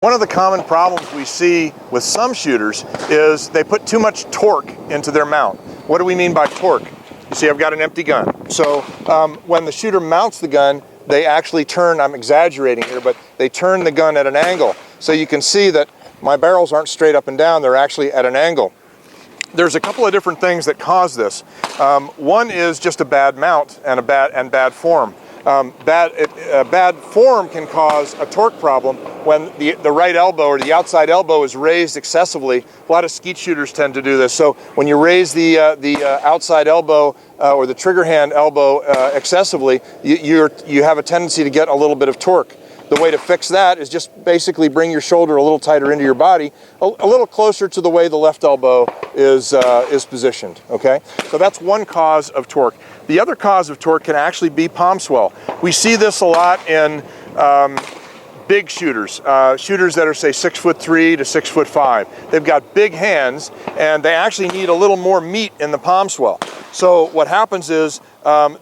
One of the common problems we see with some shooters is they put too much torque into their mount. What do we mean by torque? You see, I've got an empty gun. So when the shooter mounts the gun, they actually turn, I'm exaggerating here, but they turn the gun at an angle. So you can see that my barrels aren't straight up and down, they're actually at an angle. There's a couple of different things that cause this. One is just a bad mount and bad form. Bad form can cause a torque problem when the right elbow or the outside elbow is raised excessively. A lot of skeet shooters tend to do this. So when you raise the outside elbow or the trigger hand elbow excessively, you have a tendency to get a little bit of torque. The way to fix that is just basically bring your shoulder a little tighter into your body, a little closer to the way the left elbow is positioned, okay? So that's one cause of torque. The other cause of torque can actually be palm swell. We see this a lot in big shooters, shooters that are say 6'3" to 6'5". They've got big hands and they actually need a little more meat in the palm swell. So what happens is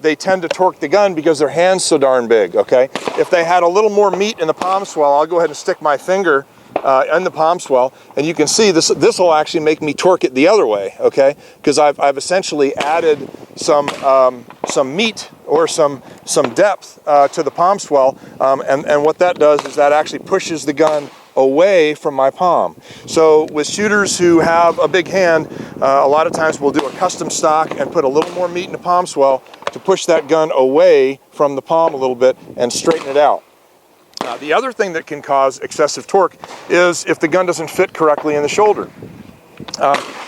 they tend to torque the gun because their hand's so darn big, okay? If they had a little more meat in the palm swell, I'll go ahead and stick my finger in the palm swell, and you can see this will actually make me torque it the other way, okay? Because I've essentially added some meat or some depth to the palm swell, and what that does is that actually pushes the gun away from my palm. So with shooters who have a big hand, a lot of times we'll do a custom stock and put a little more meat in the palm swell to push that gun away from the palm a little bit and straighten it out. The other thing that can cause excessive torque is if the gun doesn't fit correctly in the shoulder.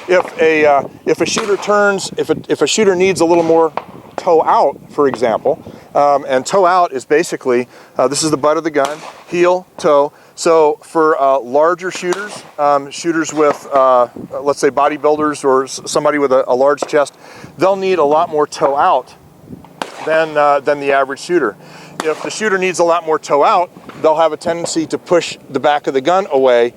If a shooter turns, if a shooter needs a little more toe out, for example, and toe out is basically, this is the butt of the gun, heel, toe. So for larger shooters, shooters with, let's say bodybuilders or somebody with a large chest, they'll need a lot more toe out than the average shooter. If the shooter needs a lot more toe out, they'll have a tendency to push the back of the gun away.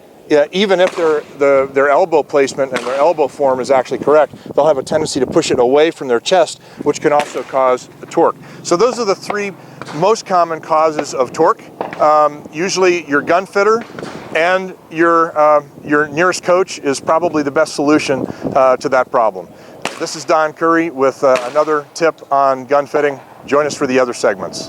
Even if their elbow placement and their elbow form is actually correct, they'll have a tendency to push it away from their chest, which can also cause the torque. So those are the three most common causes of torque. Usually your gun fitter and your nearest coach is probably the best solution to that problem. This is Don Currie with another tip on gun fitting. Join us for the other segments.